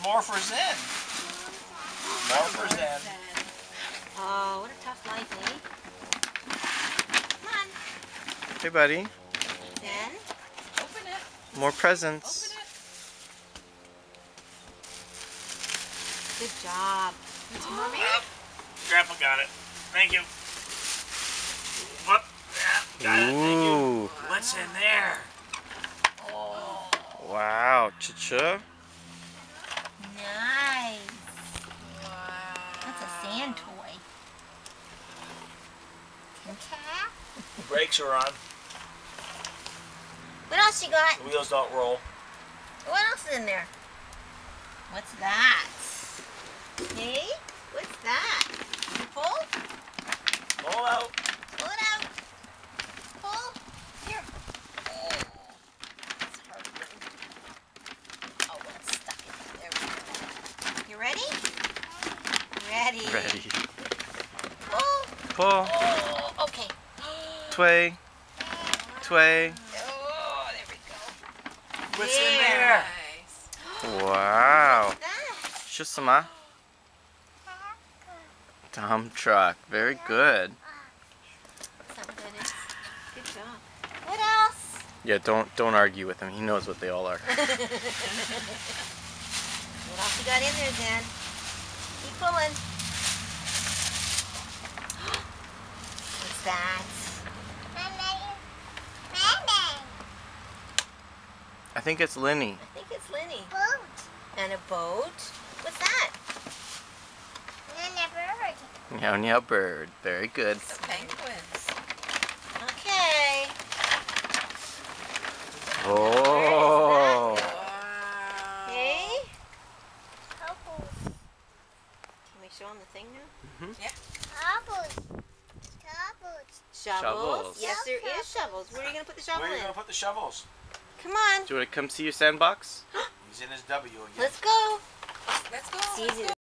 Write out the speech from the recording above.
More for Zen. More for Zen. Oh, what a tough life, eh? Come on. Hey, buddy. Zen. Open it. More presents. Open it. Good job. Mommy? Grandpa got it. Thank you. Whoop. Yeah, got it. Thank you. Ooh. What's in there? Wow. Cha-cha. Nice. Wow. That's a sand toy. Okay. The brakes are on. What else you got? The wheels don't roll. What else is in there? What's that? Hey? What's that? You pull? Roll out. Pull it out. Pull. Here. Oh. That's hard. Oh, well, it's stuck in there. There we go. You ready? Ready. Ready. Pull. Pull. Oh, okay. Tway. Tway. Oh, there we go. What's in there? Nice. Wow. What's that? Shusama. Dump truck. Very good. Something good. Good job. What else? Yeah, don't argue with him. He knows what they all are. What else you got in there, Zen? Keep pulling. What's that? I think it's Linny. I think it's Linny. And a boat. What's that? Meow meow bird. Very good. The penguins. Okay. Oh. Wow. Hey? Can we show them the thing now? Shovels. Shovels. Yes, there is shovels. Where are you going to put the shovel Where are you in? going to put the shovels? Come on. Do you want to come see your sandbox? He's in his W again. Let's go. Let's go. It's Let's easy go. to